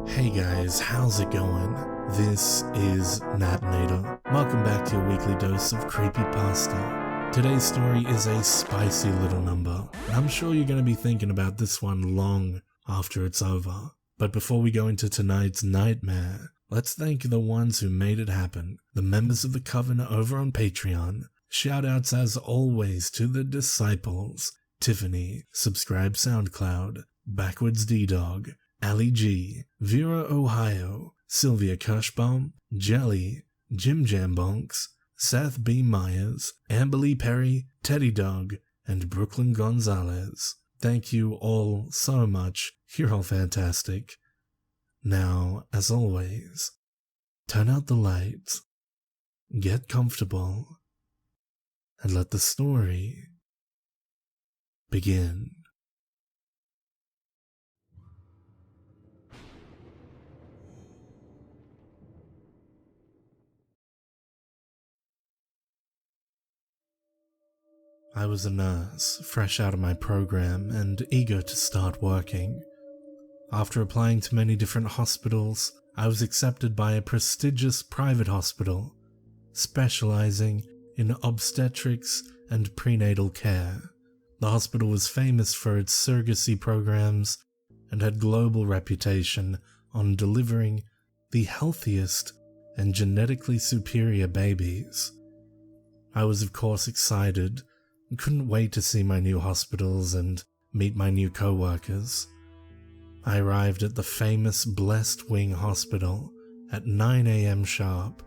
Hey guys, how's it going? This is Natinator. Welcome back to your weekly dose of Creepypasta. Today's story is a spicy little number, and I'm sure you're going to be thinking about this one long after it's over. But before we go into tonight's nightmare, let's thank the ones who made it happen, the members of the Coven over on Patreon. Shoutouts as always to the Disciples, Tiffany, Subscribe SoundCloud, Backwards D-Dog, Ali G, Vera Ohio, Sylvia Kirschbaum, Jelly, Jim Jambonks, Seth B. Myers, Amberly Perry, Teddy Dog, and Brooklyn Gonzalez. Thank you all so much. You're all fantastic. Now, as always, turn out the lights, get comfortable, and let the story begin. I was a nurse, fresh out of my program and eager to start working. After applying to many different hospitals, I was accepted by a prestigious private hospital, specializing in obstetrics and prenatal care. The hospital was famous for its surrogacy programs and had global reputation on delivering the healthiest and genetically superior babies. I was of course excited and couldn't wait to see my new hospitals and meet my new co-workers. I arrived at the famous Blessed Wing Hospital at 9 a.m. sharp.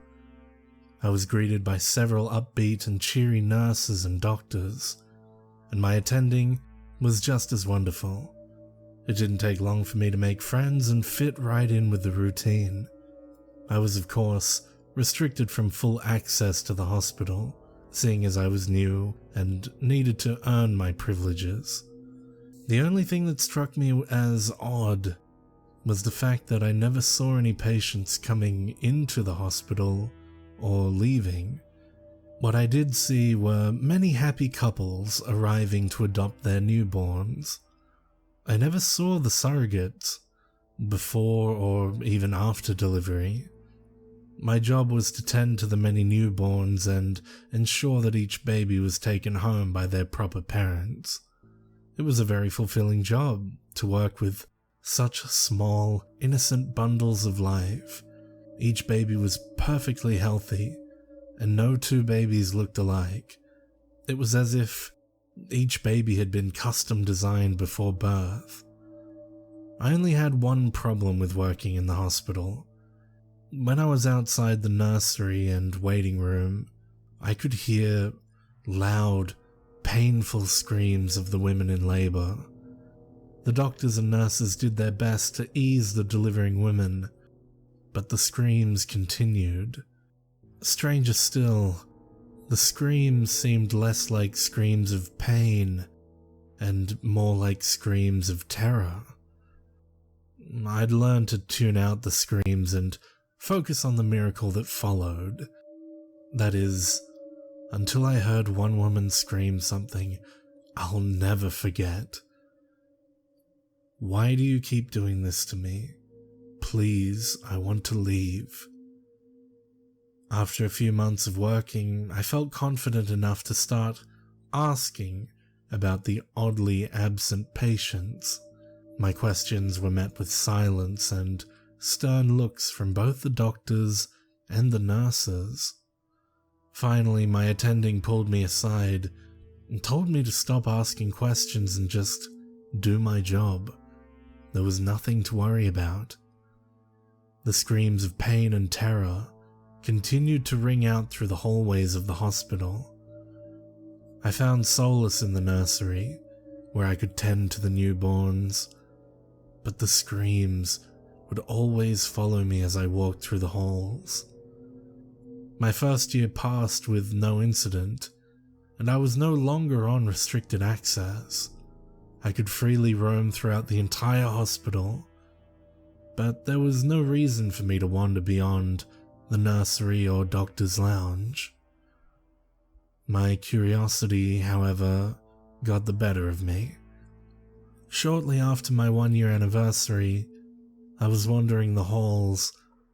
I was greeted by several upbeat and cheery nurses and doctors, and my attending was just as wonderful. It didn't take long for me to make friends and fit right in with the routine. I was of course restricted from full access to the hospital, seeing as I was new and needed to earn my privileges. The only thing that struck me as odd was the fact that I never saw any patients coming into the hospital or leaving. What I did see were many happy couples arriving to adopt their newborns. I never saw the surrogates before or even after delivery. My job was to tend to the many newborns and ensure that each baby was taken home by their proper parents. It was a very fulfilling job to work with such small, innocent bundles of life. Each baby was perfectly healthy, and no two babies looked alike. It was as if each baby had been custom designed before birth. I only had one problem with working in the hospital. When I was outside the nursery and waiting room, I could hear loud, painful screams of the women in labor. The doctors and nurses did their best to ease the delivering women, but the screams continued. Stranger still, the screams seemed less like screams of pain and more like screams of terror. I'd learned to tune out the screams and focus on the miracle that followed. That is, until I heard one woman scream something I'll never forget. "Why do you keep doing this to me? Please, I want to leave." After a few months of working, I felt confident enough to start asking about the oddly absent patients. My questions were met with silence and stern looks from both the doctors and the nurses. Finally, my attending pulled me aside and told me to stop asking questions and just do my job. There was nothing to worry about. The screams of pain and terror continued to ring out through the hallways of the hospital. I found solace in the nursery, where I could tend to the newborns, but the screams would always follow me as I walked through the halls. My first year passed with no incident, and I was no longer on restricted access. I could freely roam throughout the entire hospital, but there was no reason for me to wander beyond the nursery or doctor's lounge. My curiosity, however, got the better of me. Shortly after my 1-year anniversary, I was wandering the halls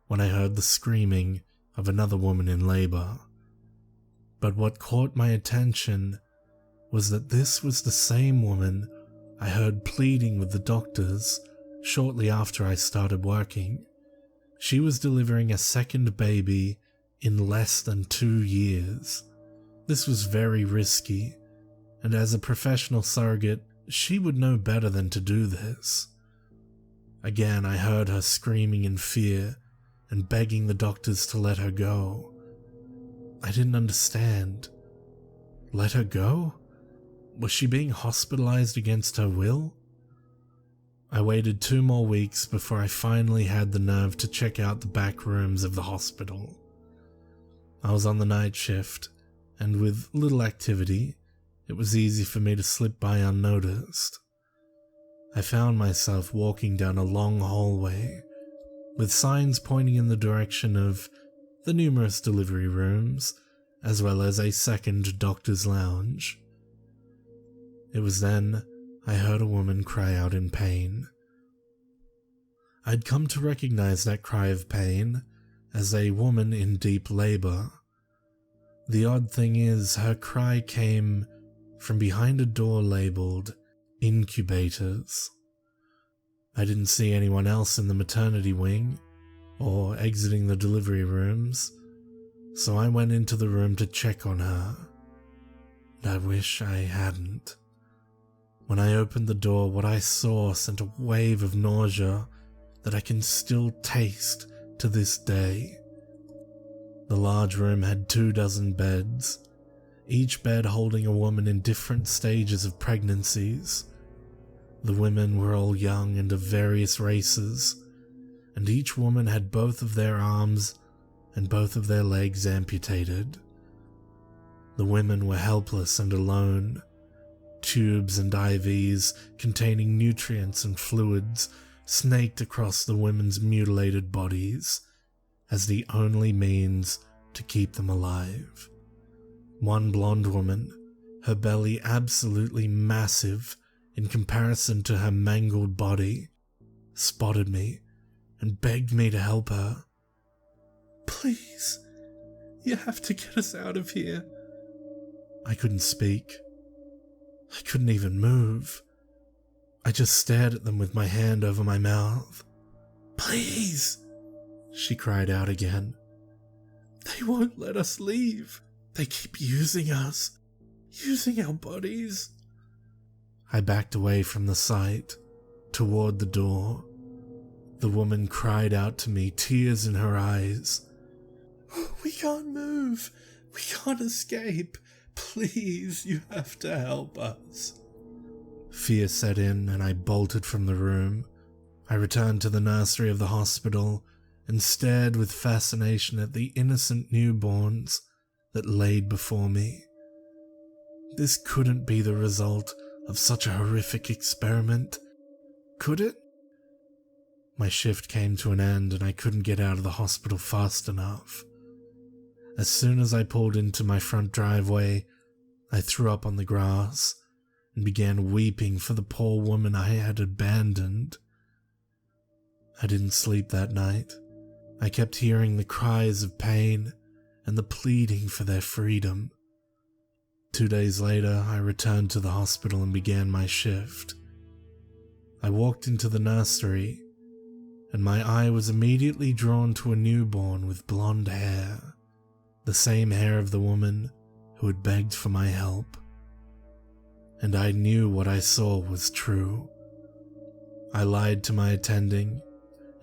when I heard the screaming of another woman in labor. But what caught my attention was that this was the same woman I heard pleading with the doctors shortly after I started working. She was delivering a second baby in less than 2 years. This was very risky, and as a professional surrogate, she would know better than to do this. Again, I heard her screaming in fear and begging the doctors to let her go. I didn't understand. Let her go? Was she being hospitalized against her will? I waited 2 more weeks before I finally had the nerve to check out the back rooms of the hospital. I was on the night shift, and with little activity, it was easy for me to slip by unnoticed. I found myself walking down a long hallway, with signs pointing in the direction of the numerous delivery rooms, as well as a second doctor's lounge. It was then I heard a woman cry out in pain. I'd come to recognize that cry of pain as a woman in deep labor. The odd thing is, her cry came from behind a door labeled Incubators. I didn't see anyone else in the maternity wing or exiting the delivery rooms, so I went into the room to check on her. And I wish I hadn't. When I opened the door, what I saw sent a wave of nausea that I can still taste to this day. The large room had 24 beds, each bed holding a woman in different stages of pregnancies. The women were all young and of various races, and each woman had both of their arms and both of their legs amputated. The women were helpless and alone. Tubes and IVs containing nutrients and fluids snaked across the women's mutilated bodies as the only means to keep them alive. One blonde woman, her belly absolutely massive in comparison to her mangled body, spotted me and begged me to help her. "Please, you have to get us out of here." I couldn't speak. I couldn't even move. I just stared at them with my hand over my mouth. "Please," she cried out again. "They won't let us leave. They keep using us, using our bodies." I backed away from the sight, toward the door. The woman cried out to me, tears in her eyes. "We can't move. We can't escape. Please, you have to help us." Fear set in and I bolted from the room. I returned to the nursery of the hospital and stared with fascination at the innocent newborns that laid before me. This couldn't be the result of such a horrific experiment, could it? My shift came to an end and I couldn't get out of the hospital fast enough. As soon as I pulled into my front driveway, I threw up on the grass and began weeping for the poor woman I had abandoned. I didn't sleep that night. I kept hearing the cries of pain and the pleading for their freedom. 2 days later, I returned to the hospital and began my shift. I walked into the nursery, and my eye was immediately drawn to a newborn with blonde hair, the same hair of the woman who had begged for my help. And I knew what I saw was true. I lied to my attending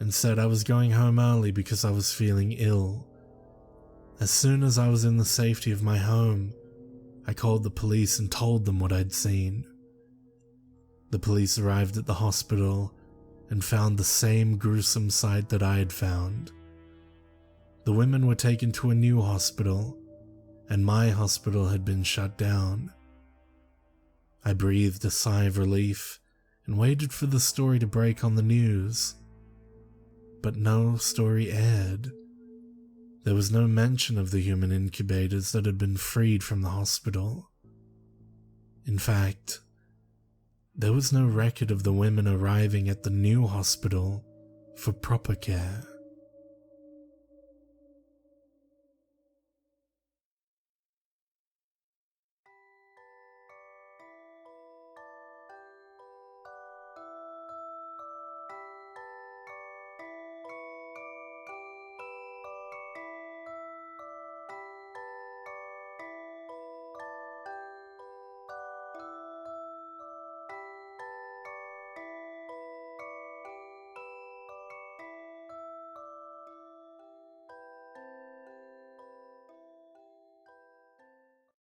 and said I was going home early because I was feeling ill. As soon as I was in the safety of my home, I called the police and told them what I'd seen. The police arrived at the hospital and found the same gruesome sight that I had found. The women were taken to a new hospital, and my hospital had been shut down. I breathed a sigh of relief and waited for the story to break on the news. But no story aired. There was no mention of the human incubators that had been freed from the hospital. In fact, there was no record of the women arriving at the new hospital for proper care.